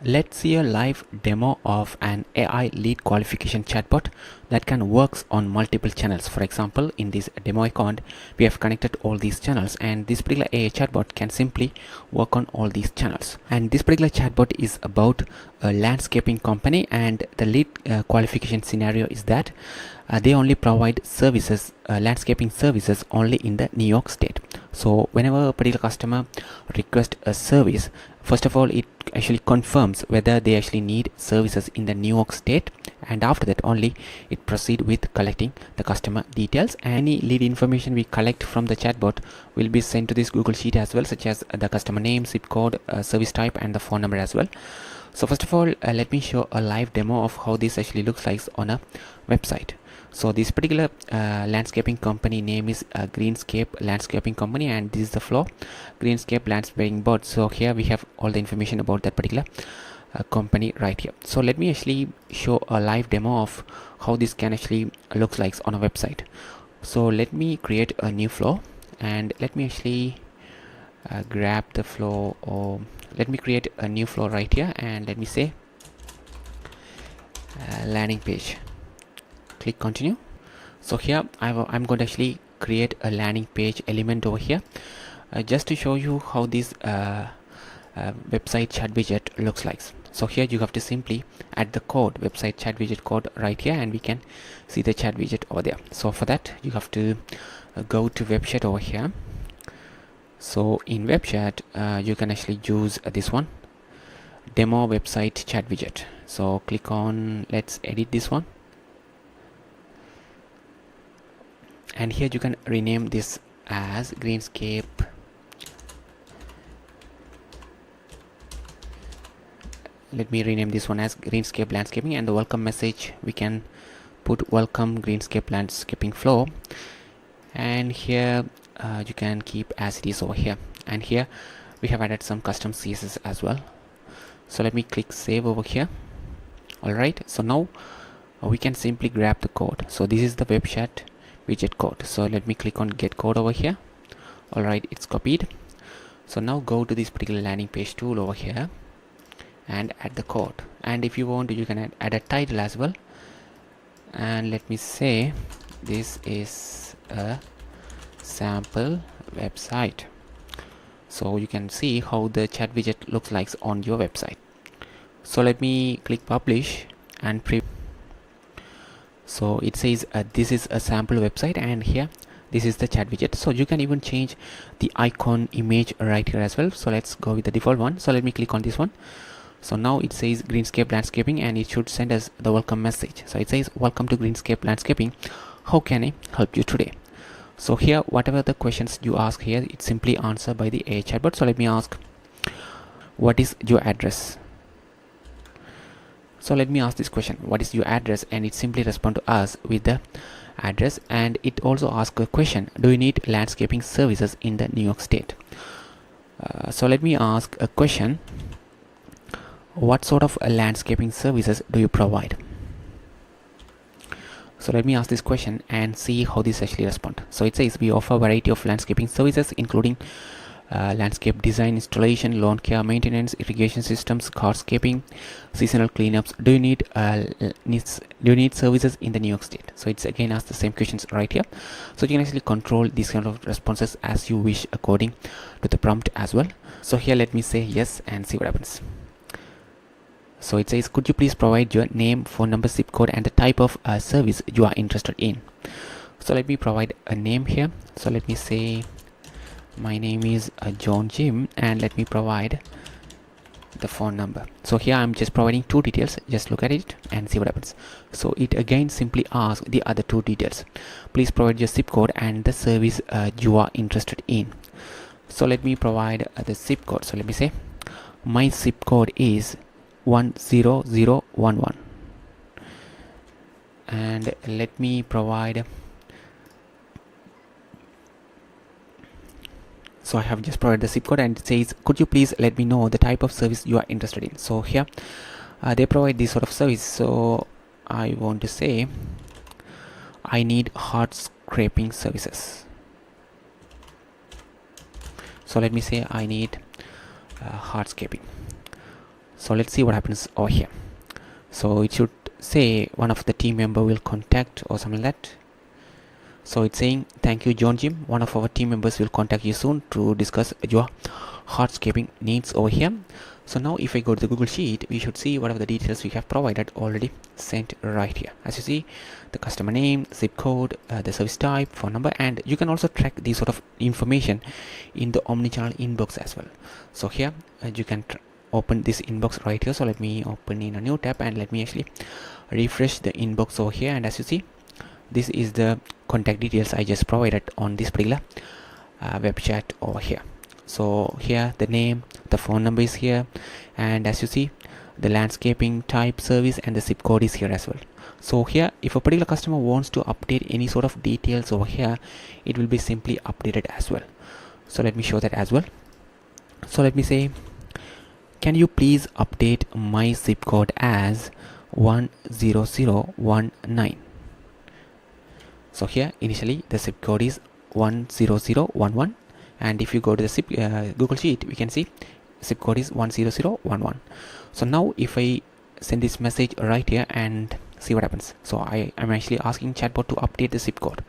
Let's see a live demo of an AI lead qualification chatbot that can work on multiple channels. For example, in this demo account, we have connected all these channels, and this particular AI chatbot can simply work on all these channels. And this particular chatbot is about a landscaping company, and the lead qualification scenario is that they only provide services, landscaping services only in the New York state. So whenever a particular customer requests a service, first of all, it actually confirms whether they actually need services in the New York state, and after that only it proceed with collecting the customer details. Any lead information we collect from the chatbot will be sent to this Google Sheet as well, such as the customer name, zip code, service type, and the phone number as well. So first of all, let me show a live demo of how this actually looks like on a website. So this particular landscaping company name is Greenscape Landscaping Company, and this is the flow, Greenscape Landscaping Board. So here we have all the information about that particular company right here. So let me actually show a live demo of how this can actually looks like on a website. So let me create a new flow, and let me actually grab the flow, or let me create a new flow right here, and let me say landing page. Click continue. So here I'm going to actually create a landing page element over here, just to show you how this website chat widget looks like. So here you have to simply add the code, website chat widget code right here, and we can see the chat widget over there. So for that you have to go to web chat over here. So in web chat you can actually use this one, demo website chat widget. So click on, let's edit this one, and here you can rename this as Greenscape let me rename this one as Greenscape Landscaping, and the welcome message we can put welcome Greenscape Landscaping flow, and here you can keep as it is over here. And here we have added some custom CSS as well. So let me click save over here. Alright, so now we can simply grab the code. So this is the web chat widget code. So let me click on get code over here. Alright, it's copied. So now go to this particular landing page tool over here and add the code, and if you want you can add a title as well, and let me say this is a sample website. So you can see how the chat widget looks like on your website. So let me click publish and so it says this is a sample website, and here this is the chat widget. So you can even change the icon image right here as well. So let's go with the default one. So let me click on this one. So now it says Greenscape Landscaping, and it should send us the welcome message. So it says welcome to Greenscape Landscaping, how can I help you today? So here whatever the questions you ask here, it's simply answered by the AI chatbot. So let me ask, what is your address? So let me ask this question, what is your address, and it simply respond to us with the address. And it also asks a question, do you need landscaping services in the New York state? So let me ask a question, what sort of landscaping services do you provide? So let me ask this question and see how this actually respond. So it says we offer a variety of landscaping services including landscape design, installation, lawn care, maintenance, irrigation systems, hardscaping, seasonal cleanups. Do you need services in the New York state? So it's again asked the same questions right here. So you can actually control these kind of responses as you wish according to the prompt as well. So here let me say yes and see what happens. So it says, could you please provide your name, phone number, zip code, and the type of service you are interested in? So let me provide a name here. So let me say my name is John Jim, and let me provide the phone number. So here I'm just providing two details. Just look at it and see what happens. So it again simply asks the other two details. Please provide your zip code and the service you are interested in. So let me provide the zip code. So let me say my zip code is 10011, and let me provide, so I have just provided the zip code, and it says, could you please let me know the type of service you are interested in? So here they provide this sort of service. So I want to say I need hard scraping services. So let me say I need hardscaping. So let's see what happens over here. So it should say one of the team member will contact or something like that. So it's saying, thank you John Jim, one of our team members will contact you soon to discuss your hardscaping needs over here. So now if I go to the Google Sheet, we should see whatever the details we have provided already sent right here. As you see, the customer name, zip code, the service type, phone number, and you can also track this sort of information in the omni-channel inbox as well. So here you can open this inbox right here. So let me open in a new tab and let me actually refresh the inbox over here. And as you see, this is the contact details I just provided on this particular web chat over here. So here the name, the phone number is here, and as you see, the landscaping type, service, and the zip code is here as well. So here, if a particular customer wants to update any sort of details over here, it will be simply updated as well. So let me show that as well. So let me say, can you please update my zip code as 10019? So here initially the zip code is 10011, and if you go to the Google Sheet, we can see zip code is 10011. So now if I send this message right here and see what happens. So I am actually asking Chatbot to update the zip code.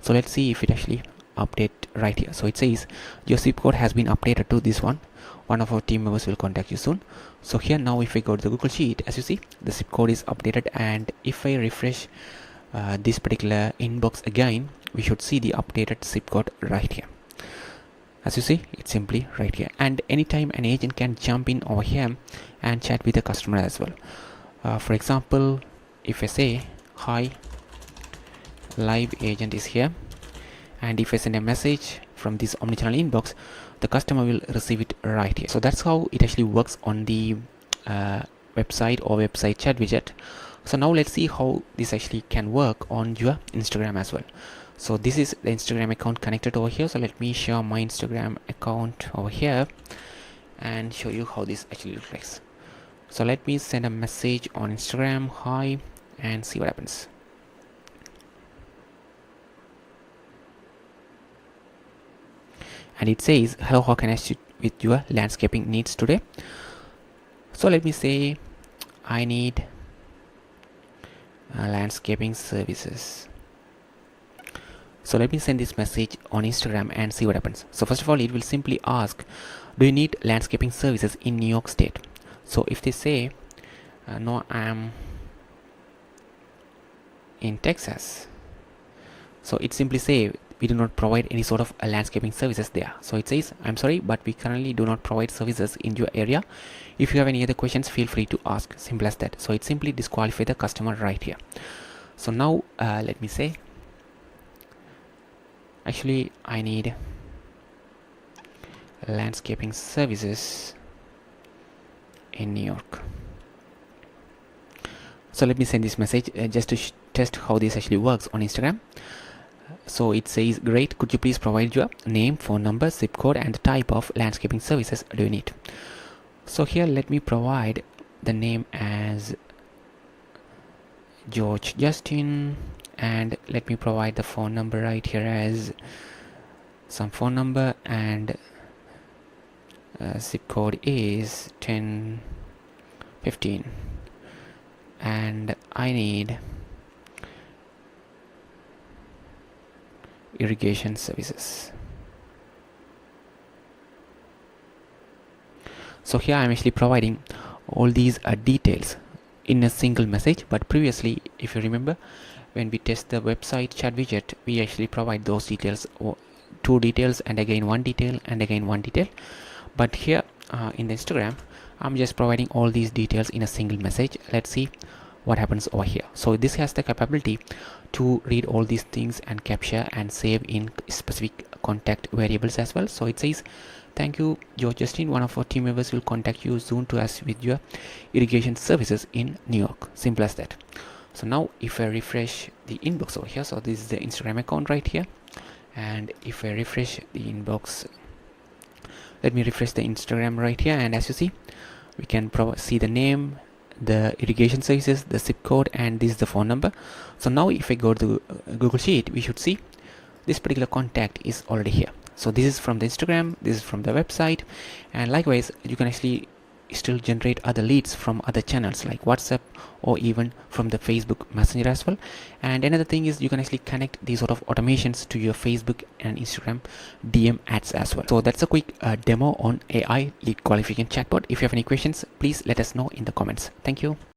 So let's see if it actually update right here. So it says your zip code has been updated to this one. One of our team members will contact you soon. So here now if I go to the Google Sheet, as you see, the zip code is updated, and if I refresh this particular inbox again, we should see the updated zip code right here. As you see, it's simply right here, and anytime an agent can jump in over here and chat with the customer as well. For example, if I say hi, live agent is here, and if I send a message from this omnichannel inbox, the customer will receive it right here. So that's how it actually works on the website or website chat widget. So now let's see how this actually can work on your Instagram as well. So this is the Instagram account connected over here. So let me share my Instagram account over here and show you how this actually looks like. So let me send a message on Instagram, hi, and see what happens. And it says, hello, how can I assist with your landscaping needs today? So let me say I need landscaping services. So let me send this message on Instagram and see what happens. So first of all, it will simply ask, do you need landscaping services in New York State? So if they say no, I'm in Texas, so it simply say we do not provide any sort of landscaping services there. So it says, I'm sorry, but we currently do not provide services in your area. If you have any other questions, feel free to ask. Simple as that. So it simply disqualifies the customer right here. So now let me say, actually I need landscaping services in New York. So let me send this message just to test how this actually works on Instagram. So it says, great, could you please provide your name, phone number, zip code, and the type of landscaping services do you need? So here let me provide the name as George Justin, and let me provide the phone number right here as some phone number, and zip code is 1015, and I need irrigation services. So here I am actually providing all these details in a single message, but previously, if you remember, when we test the website chat widget, we actually provide those details, or two details, and again one detail, and again one detail. But here in the Instagram, I'm just providing all these details in a single message. Let's see what happens over here. So this has the capability to read all these things and capture and save in specific contact variables as well. So it says, thank you George Justin, one of our team members will contact you soon to assist with your irrigation services in New York. Simple as that. So now if I refresh the inbox over here, so this is the Instagram account right here, and if I refresh the inbox, let me refresh the Instagram right here, and as you see, we can see the name, the irrigation services, the zip code, and this is the phone number. So now if I go to Google Sheet, we should see this particular contact is already here. So this is from the Instagram, this is from the website, and likewise you can actually still generate other leads from other channels like WhatsApp or even from the Facebook Messenger as well. And another thing is you can actually connect these sort of automations to your Facebook and Instagram DM ads as well. So that's a quick demo on AI lead qualification chatbot. If you have any questions, please let us know in the comments. Thank you.